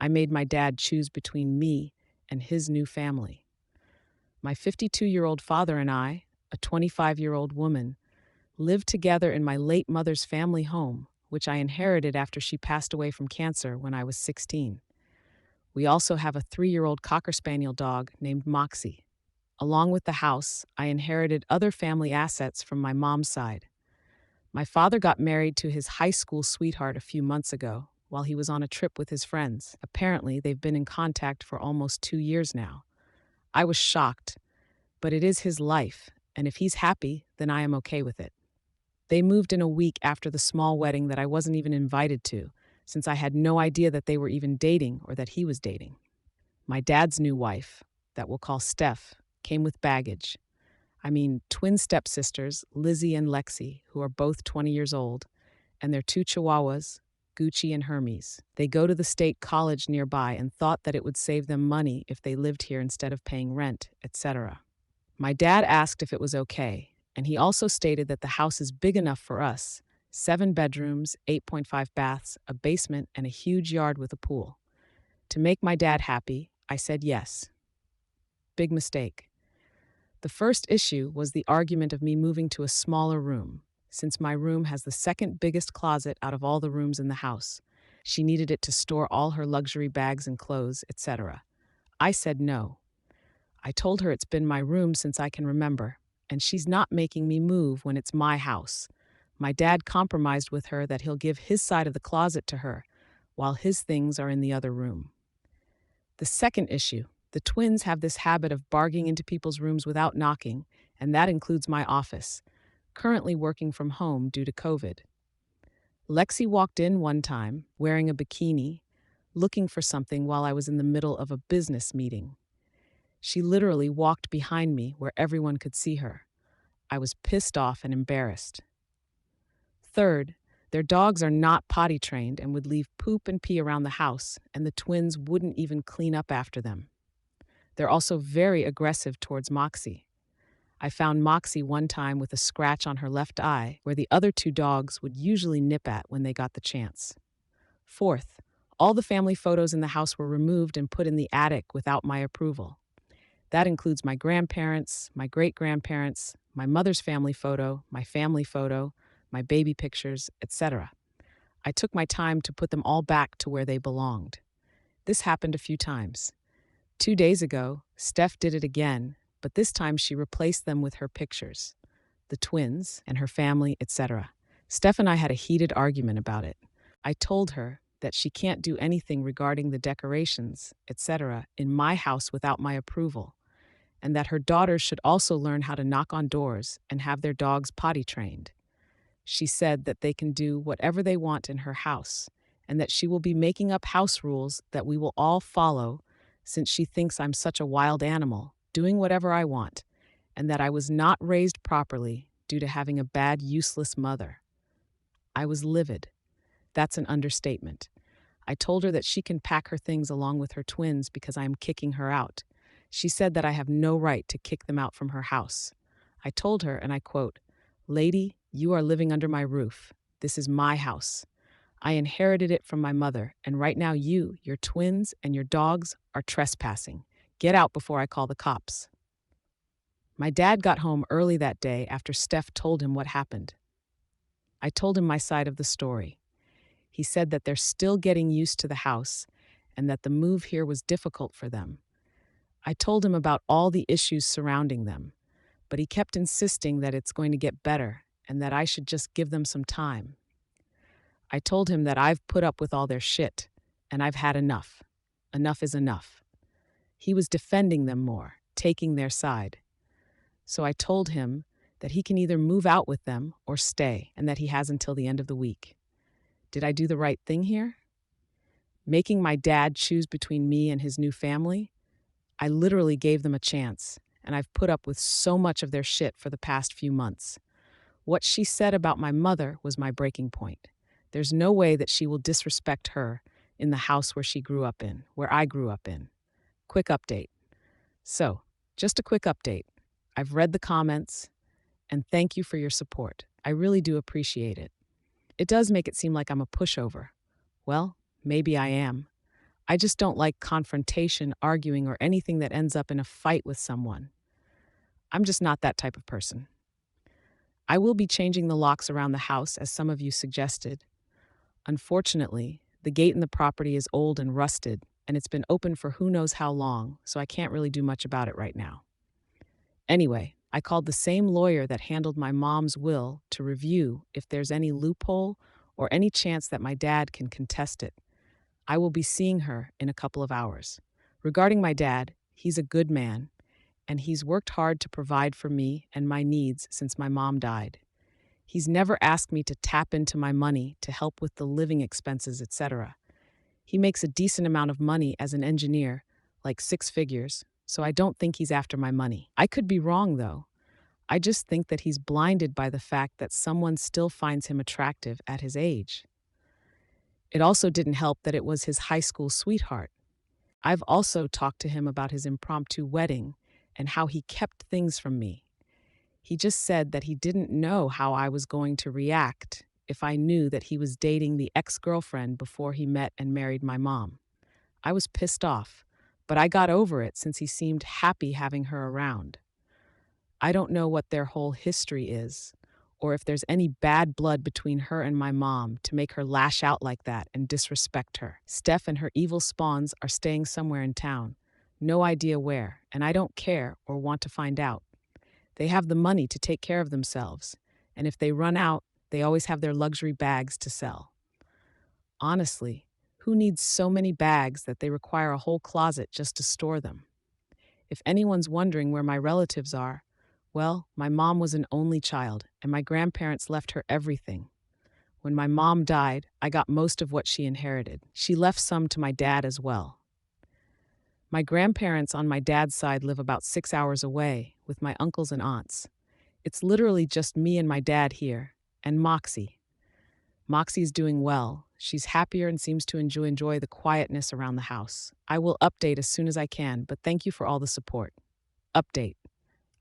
I made my dad choose between me and his new family. My 52-year-old father and I, a 25-year-old woman, lived together in my late mother's family home, which I inherited after she passed away from cancer when I was 16. We also have a 3-year-old Cocker Spaniel dog named Moxie. Along with the house, I inherited other family assets from my mom's side. My father got married to his high school sweetheart a few months ago while he was on a trip with his friends. Apparently, they've been in contact for almost 2 years now. I was shocked, but it is his life, and if he's happy, then I am okay with it. They moved in a week after the small wedding that I wasn't even invited to, since I had no idea that they were even dating or that he was dating. My dad's new wife, that we'll call Steph, came with baggage. I mean, twin stepsisters, Lizzie and Lexie, who are both 20 years old, and their two chihuahuas, Gucci and Hermes. They go to the state college nearby and thought that it would save them money if they lived here instead of paying rent, etc. My dad asked if it was okay, and he also stated that the house is big enough for us: 7 bedrooms, 8.5 baths, a basement, and a huge yard with a pool. To make my dad happy, I said yes. Big mistake. The first issue was the argument of me moving to a smaller room, since my room has the second biggest closet out of all the rooms in the house. She needed it to store all her luxury bags and clothes, etc. I said no. I told her it's been my room since I can remember, and she's not making me move when it's my house. My dad compromised with her that he'll give his side of the closet to her, while his things are in the other room. The second issue: the twins have this habit of barging into people's rooms without knocking, and that includes my office, currently working from home due to COVID. Lexi walked in one time, wearing a bikini, looking for something while I was in the middle of a business meeting. She literally walked behind me where everyone could see her. I was pissed off and embarrassed. Third, their dogs are not potty trained and would leave poop and pee around the house, and the twins wouldn't even clean up after them. They're also very aggressive towards Moxie. I found Moxie one time with a scratch on her left eye where the other 2 dogs would usually nip at when they got the chance. Fourth, all the family photos in the house were removed and put in the attic without my approval. That includes my grandparents, my great-grandparents, my mother's family photo, my baby pictures, etc. I took my time to put them all back to where they belonged. This happened a few times. 2 days ago, Steph did it again, but this time she replaced them with her pictures, the twins and her family, etc. Steph and I had a heated argument about it. I told her that she can't do anything regarding the decorations, etc., in my house without my approval, and that her daughters should also learn how to knock on doors and have their dogs potty trained. She said that they can do whatever they want in her house, and that she will be making up house rules that we will all follow, since she thinks I'm such a wild animal, doing whatever I want, and that I was not raised properly due to having a bad, useless mother. I was livid. That's an understatement. I told her that she can pack her things along with her twins because I am kicking her out. She said that I have no right to kick them out from her house. I told her, and I quote, "Lady, you are living under my roof. This is my house. I inherited it from my mother, and right now you, your twins, and your dogs are trespassing. Get out before I call the cops." My dad got home early that day after Steph told him what happened. I told him my side of the story. He said that they're still getting used to the house and that the move here was difficult for them. I told him about all the issues surrounding them, but he kept insisting that it's going to get better and that I should just give them some time. I told him that I've put up with all their shit, and I've had enough. Enough is enough. He was defending them more, taking their side. So I told him that he can either move out with them or stay, and that he has until the end of the week. Did I do the right thing here? Making my dad choose between me and his new family? I literally gave them a chance, and I've put up with so much of their shit for the past few months. What she said about my mother was my breaking point. There's no way that she will disrespect her in the house where she grew up in, where I grew up in. Quick update. So, just a quick update. I've read the comments, and thank you for your support. I really do appreciate it. It does make it seem like I'm a pushover. Well, maybe I am. I just don't like confrontation, arguing, or anything that ends up in a fight with someone. I'm just not that type of person. I will be changing the locks around the house, as some of you suggested. Unfortunately, the gate in the property is old and rusted, and it's been open for who knows how long, so I can't really do much about it right now. Anyway, I called the same lawyer that handled my mom's will to review if there's any loophole or any chance that my dad can contest it. I will be seeing her in a couple of hours. Regarding my dad, he's a good man, and he's worked hard to provide for me and my needs since my mom died. He's never asked me to tap into my money to help with the living expenses, etc. He makes a decent amount of money as an engineer, like 6 figures, so I don't think he's after my money. I could be wrong, though. I just think that he's blinded by the fact that someone still finds him attractive at his age. It also didn't help that it was his high school sweetheart. I've also talked to him about his impromptu wedding and how he kept things from me. He just said that he didn't know how I was going to react if I knew that he was dating the ex-girlfriend before he met and married my mom. I was pissed off, but I got over it since he seemed happy having her around. I don't know what their whole history is, or if there's any bad blood between her and my mom to make her lash out like that and disrespect her. Steph and her evil spawns are staying somewhere in town. No idea where, and I don't care or want to find out. They have the money to take care of themselves, and if they run out, they always have their luxury bags to sell. Honestly, who needs so many bags that they require a whole closet just to store them? If anyone's wondering where my relatives are, well, my mom was an only child, and my grandparents left her everything. When my mom died, I got most of what she inherited. She left some to my dad as well. My grandparents on my dad's side live about 6 hours away with my uncles and aunts. It's literally just me and my dad here, and Moxie. Moxie's doing well. She's happier and seems to enjoy the quietness around the house. I will update as soon as I can, but thank you for all the support. Update.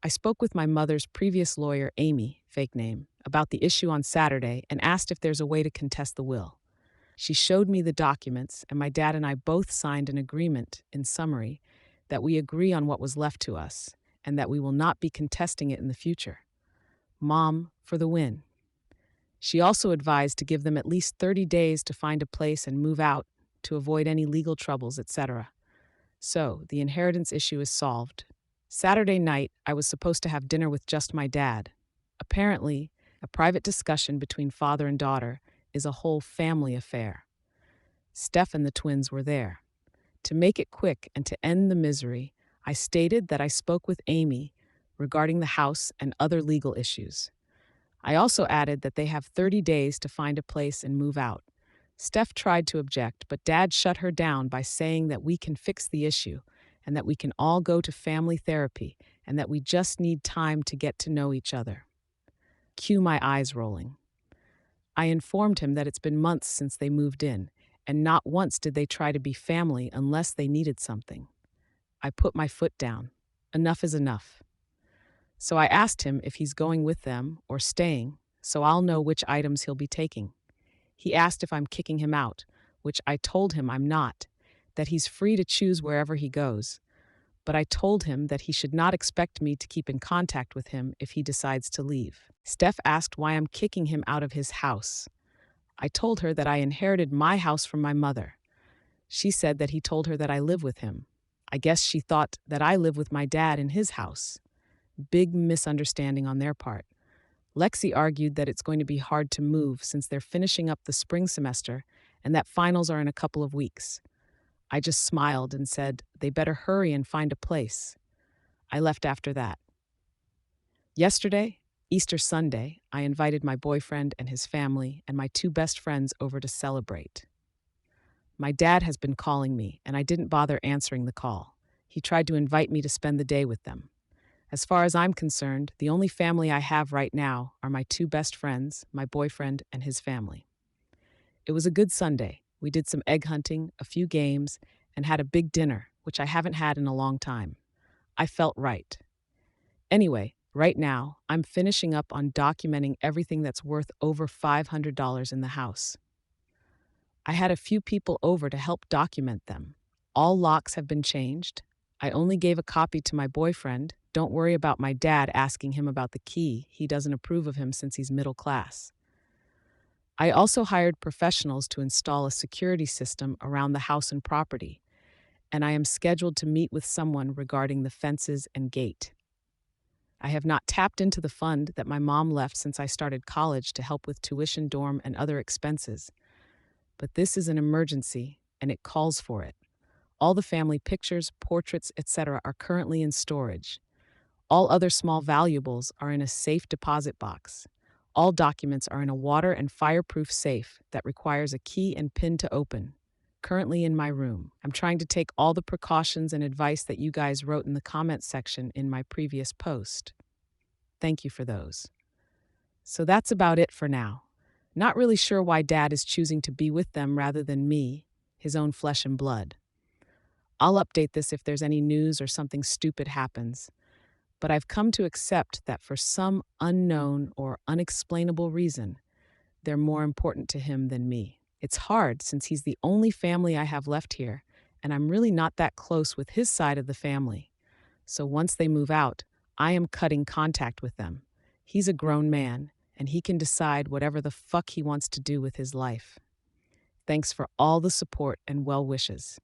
I spoke with my mother's previous lawyer, Amy, fake name, about the issue on Saturday and asked if there's a way to contest the will. She showed me the documents, and my dad and I both signed an agreement, in summary, that we agree on what was left to us and that we will not be contesting it in the future. Mom for the win. She also advised to give them at least 30 days to find a place and move out to avoid any legal troubles, etc. So, the inheritance issue is solved. Saturday night, I was supposed to have dinner with just my dad. Apparently, a private discussion between father and daughter is a whole family affair. Steph and the twins were there. To make it quick and to end the misery, I stated that I spoke with Amy regarding the house and other legal issues. I also added that they have 30 days to find a place and move out. Steph tried to object, but Dad shut her down by saying that we can fix the issue and that we can all go to family therapy and that we just need time to get to know each other. Cue my eyes rolling. I informed him that it's been months since they moved in, and not once did they try to be family unless they needed something. I put my foot down. Enough is enough. So I asked him if he's going with them or staying, so I'll know which items he'll be taking. He asked if I'm kicking him out, which I told him I'm not, that he's free to choose wherever he goes. But I told him that he should not expect me to keep in contact with him if he decides to leave. Steph asked why I'm kicking him out of his house. I told her that I inherited my house from my mother. She said that he told her that I live with him. I guess she thought that I live with my dad in his house. Big misunderstanding on their part. Lexie argued that it's going to be hard to move since they're finishing up the spring semester and that finals are in a couple of weeks. I just smiled and said they better hurry and find a place. I left after that. Yesterday, Easter Sunday, I invited my boyfriend and his family and my 2 best friends over to celebrate. My dad has been calling me, and I didn't bother answering the call. He tried to invite me to spend the day with them. As far as I'm concerned, the only family I have right now are my 2 best friends, my boyfriend, and his family. It was a good Sunday. We did some egg hunting, a few games, and had a big dinner, which I haven't had in a long time. I felt right. Anyway, right now, I'm finishing up on documenting everything that's worth over $500 in the house. I had a few people over to help document them. All locks have been changed. I only gave a copy to my boyfriend. Don't worry about my dad asking him about the key. He doesn't approve of him since he's middle class. I also hired professionals to install a security system around the house and property, and I am scheduled to meet with someone regarding the fences and gate. I have not tapped into the fund that my mom left since I started college to help with tuition, dorm, and other expenses. But this is an emergency, and it calls for it. All the family pictures, portraits, etc. are currently in storage. All other small valuables are in a safe deposit box. All documents are in a water and fireproof safe that requires a key and pin to open. Currently in my room. I'm trying to take all the precautions and advice that you guys wrote in the comment section in my previous post. Thank you for those. So that's about it for now. Not really sure why Dad is choosing to be with them rather than me, his own flesh and blood. I'll update this if there's any news or something stupid happens, but I've come to accept that for some unknown or unexplainable reason, they're more important to him than me. It's hard since he's the only family I have left here, and I'm really not that close with his side of the family. So once they move out, I am cutting contact with them. He's a grown man, and he can decide whatever the fuck he wants to do with his life. Thanks for all the support and well wishes.